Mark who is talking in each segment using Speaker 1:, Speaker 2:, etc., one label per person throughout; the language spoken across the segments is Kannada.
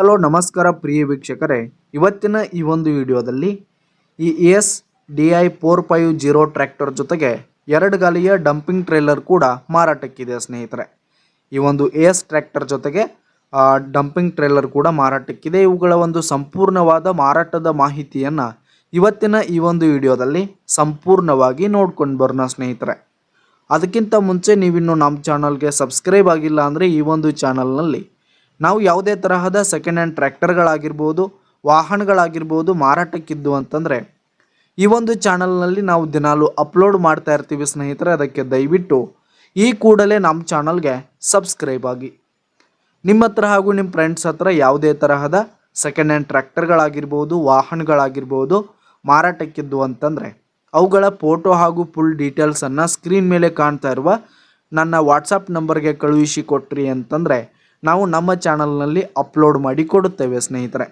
Speaker 1: ಹಲೋ ನಮಸ್ಕಾರ ಪ್ರಿಯ ವೀಕ್ಷಕರೇ, ಇವತ್ತಿನ ಈ ಒಂದು ವಿಡಿಯೋದಲ್ಲಿ ಈ DI 450 ಟ್ರ್ಯಾಕ್ಟರ್ ಜೊತೆಗೆ 2 ಗಾಲಿಯ ಡಂಪಿಂಗ್ ಟ್ರೇಲರ್ ಕೂಡ ಮಾರಾಟಕ್ಕಿದೆ ಸ್ನೇಹಿತರೆ. ಈ ಒಂದು ಟ್ರ್ಯಾಕ್ಟರ್ ಜೊತೆಗೆ ಡಂಪಿಂಗ್ ಟ್ರೇಲರ್ ಕೂಡ ಮಾರಾಟಕ್ಕಿದೆ. ಇವುಗಳ ಒಂದು ಸಂಪೂರ್ಣವಾದ ಮಾರಾಟದ ಮಾಹಿತಿಯನ್ನು ಇವತ್ತಿನ ಈ ಒಂದು ವಿಡಿಯೋದಲ್ಲಿ ಸಂಪೂರ್ಣವಾಗಿ ನೋಡ್ಕೊಂಡು ಬರೋಣ ಸ್ನೇಹಿತರೆ. ಅದಕ್ಕಿಂತ ಮುಂಚೆ ನೀವಿನ್ನು ನಮ್ಮ ಚಾನಲ್ಗೆ ಸಬ್ಸ್ಕ್ರೈಬ್ ಆಗಿಲ್ಲ ಅಂದರೆ ಈ ಒಂದು ಚಾನಲ್ನಲ್ಲಿ ನಾವು ಯಾವುದೇ ತರಹದ ಸೆಕೆಂಡ್ ಹ್ಯಾಂಡ್ ಟ್ರ್ಯಾಕ್ಟರ್ಗಳಾಗಿರ್ಬೋದು, ವಾಹನಗಳಾಗಿರ್ಬೋದು ಮಾರಾಟಕ್ಕಿದ್ದು ಅಂತಂದರೆ ಈ ಒಂದು ಚಾನಲ್ನಲ್ಲಿ ನಾವು ದಿನಾಲು ಅಪ್ಲೋಡ್ ಮಾಡ್ತಾ ಇರ್ತೀವಿ ಸ್ನೇಹಿತರೆ. ಅದಕ್ಕೆ ದಯವಿಟ್ಟು ಈ ಕೂಡಲೇ ನಮ್ಮ ಚಾನಲ್ಗೆ ಸಬ್ಸ್ಕ್ರೈಬ್ ಆಗಿ. ನಿಮ್ಮ ಹತ್ರ ಹಾಗೂ ನಿಮ್ಮ ಫ್ರೆಂಡ್ಸ್ ಹತ್ರ ಯಾವುದೇ ತರಹದ ಸೆಕೆಂಡ್ ಹ್ಯಾಂಡ್ ಟ್ರ್ಯಾಕ್ಟರ್ಗಳಾಗಿರ್ಬೋದು, ವಾಹನಗಳಾಗಿರ್ಬೋದು ಮಾರಾಟಕ್ಕಿದ್ದು ಅಂತಂದರೆ ಅವುಗಳ ಫೋಟೋ ಹಾಗೂ ಫುಲ್ ಡೀಟೇಲ್ಸನ್ನು ಸ್ಕ್ರೀನ್ ಮೇಲೆ ಕಾಣ್ತಾ ಇರುವ ನನ್ನ ವಾಟ್ಸಪ್ ನಂಬರ್ಗೆ ಕಳುಹಿಸಿ ಕೊಟ್ರಿ ಅಂತಂದರೆ ನಾವು ನಮ್ಮ ಚಾನಲ್ನಲ್ಲಿ ಅಪ್ಲೋಡ್ ಮಾಡಿ ಕೊಡುತ್ತೇವೆ ಸ್ನೇಹಿತರೆ.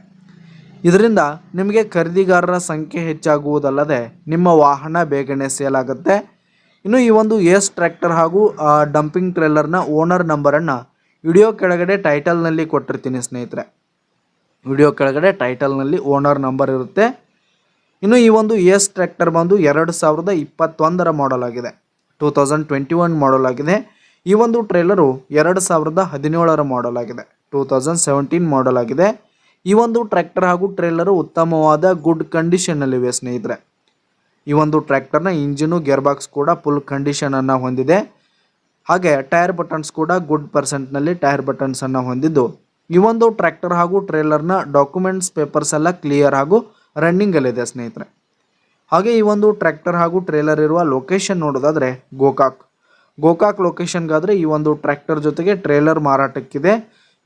Speaker 1: ಇದರಿಂದ ನಿಮಗೆ ಖರೀದಿಗಾರರ ಸಂಖ್ಯೆ ಹೆಚ್ಚಾಗುವುದಲ್ಲದೆ ನಿಮ್ಮ ವಾಹನ ಬೇಗನೆ ಸೇಲ್ ಆಗುತ್ತೆ. ಇನ್ನು ಈ ಒಂದು ಟ್ರ್ಯಾಕ್ಟರ್ ಹಾಗೂ ಡಂಪಿಂಗ್ ಟ್ರೇಲರ್ನ ಓನರ್ ನಂಬರನ್ನು ವಿಡಿಯೋ ಕೆಳಗಡೆ ಟೈಟಲ್ನಲ್ಲಿ ಕೊಟ್ಟಿರ್ತೀನಿ ಸ್ನೇಹಿತರೆ. ವಿಡಿಯೋ ಕೆಳಗಡೆ ಟೈಟಲ್ನಲ್ಲಿ ಓನರ್ ನಂಬರ್ ಇರುತ್ತೆ. ಇನ್ನು ಈ ಒಂದು ಟ್ರ್ಯಾಕ್ಟರ್ ಬಂದು 2021 ಮಾಡೆಲ್ ಆಗಿದೆ, 2021 ಮಾಡೆಲ್ ಆಗಿದೆ. ಈ ಒಂದು ಟ್ರೇಲರು 2017 ಮಾಡೆಲ್ ಆಗಿದೆ, 2017 ಮಾಡೆಲ್ ಆಗಿದೆ. ಈ ಒಂದು ಟ್ರ್ಯಾಕ್ಟರ್ ಹಾಗೂ ಟ್ರೇಲರು ಉತ್ತಮವಾದ ಗುಡ್ ಕಂಡೀಷನ್ನಲ್ಲಿವೆ ಸ್ನೇಹಿತರೆ. ಈ ಒಂದು ಟ್ರ್ಯಾಕ್ಟರ್ನ ಇಂಜಿನು ಗೇರ್ ಬಾಕ್ಸ್ ಕೂಡ ಫುಲ್ ಕಂಡೀಷನನ್ನು ಹೊಂದಿದೆ. ಹಾಗೆ ಟೈರ್ ಬಟನ್ಸ್ ಕೂಡ ಗುಡ್ ಪರ್ಸೆಂಟ್ನಲ್ಲಿ ಟೈರ್ ಬಟನ್ಸನ್ನು ಹೊಂದಿದ್ದು, ಈ ಒಂದು ಟ್ರ್ಯಾಕ್ಟರ್ ಹಾಗೂ ಟ್ರೇಲರ್ನ ಡಾಕ್ಯುಮೆಂಟ್ಸ್ ಪೇಪರ್ಸ್ ಎಲ್ಲ ಕ್ಲಿಯರ್ ಹಾಗೂ ರನ್ನಿಂಗಲ್ಲಿದೆ ಸ್ನೇಹಿತರೆ. ಹಾಗೆ ಈ ಒಂದು ಟ್ರ್ಯಾಕ್ಟರ್ ಹಾಗೂ ಟ್ರೇಲರ್ ಇರುವ ಲೊಕೇಶನ್ ನೋಡೋದಾದರೆ ಗೋಕಾಕ್ ಲೊಕೇಶನ್ಗಾದರೆ ಈ ಒಂದು ಟ್ರ್ಯಾಕ್ಟರ್ ಜೊತೆಗೆ ಟ್ರೇಲರ್ ಮಾರಾಟಕ್ಕಿದೆ.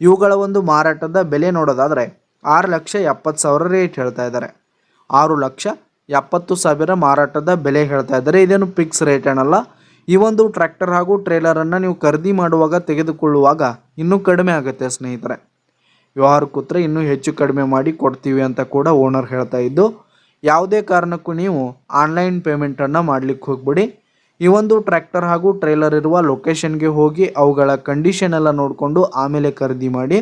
Speaker 1: ಇವುಗಳ ಒಂದು ಮಾರಾಟದ ಬೆಲೆ ನೋಡೋದಾದರೆ 6,70,000 ರೇಟ್ ಹೇಳ್ತಾ ಇದ್ದಾರೆ. 6,70,000 ಮಾರಾಟದ ಬೆಲೆ ಹೇಳ್ತಾ ಇದ್ದಾರೆ. ಇದೇನು ಫಿಕ್ಸ್ ರೇಟ್ ಏನಲ್ಲ. ಈ ಒಂದು ಟ್ರ್ಯಾಕ್ಟರ್ ಹಾಗೂ ಟ್ರೇಲರನ್ನು ನೀವು ಖರೀದಿ ಮಾಡುವಾಗ ತೆಗೆದುಕೊಳ್ಳುವಾಗ ಇನ್ನೂ ಕಡಿಮೆ ಆಗುತ್ತೆ ಸ್ನೇಹಿತರೆ. ವ್ಯವಹಾರ ಕೂತ್ರೆ ಇನ್ನೂ ಹೆಚ್ಚು ಕಡಿಮೆ ಮಾಡಿ ಕೊಡ್ತೀವಿ ಅಂತ ಕೂಡ ಓನರ್ ಹೇಳ್ತಾ ಇದ್ದು, ಯಾವುದೇ ಕಾರಣಕ್ಕೂ ನೀವು ಆನ್ಲೈನ್ ಪೇಮೆಂಟನ್ನು ಮಾಡಲಿಕ್ಕೆ ಹೋಗ್ಬಿಡಿ. ಈ ಒಂದು ಟ್ರ್ಯಾಕ್ಟರ್ ಹಾಗೂ ಟ್ರೇಲರ್ ಇರುವ ಲೊಕೇಶನ್ಗೆ ಹೋಗಿ ಅವುಗಳ ಕಂಡೀಷನ್ ಎಲ್ಲ ನೋಡಿಕೊಂಡು ಆಮೇಲೆ ಖರೀದಿ ಮಾಡಿ.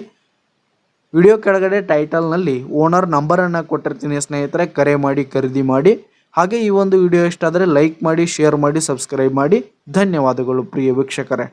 Speaker 1: ವಿಡಿಯೋ ಕೆಳಗಡೆ ಟೈಟಲ್ನಲ್ಲಿ ಓನರ್ ನಂಬರನ್ನು ಕೊಟ್ಟಿರ್ತೀನಿ ಸ್ನೇಹಿತರೆ, ಕರೆ ಮಾಡಿ ಖರೀದಿ ಮಾಡಿ. ಹಾಗೆ ಈ ಒಂದು ವಿಡಿಯೋ ಇಷ್ಟ ಆದರೆ ಲೈಕ್ ಮಾಡಿ, ಶೇರ್ ಮಾಡಿ, ಸಬ್ಸ್ಕ್ರೈಬ್ ಮಾಡಿ. ಧನ್ಯವಾದಗಳು ಪ್ರಿಯ ವೀಕ್ಷಕರೇ.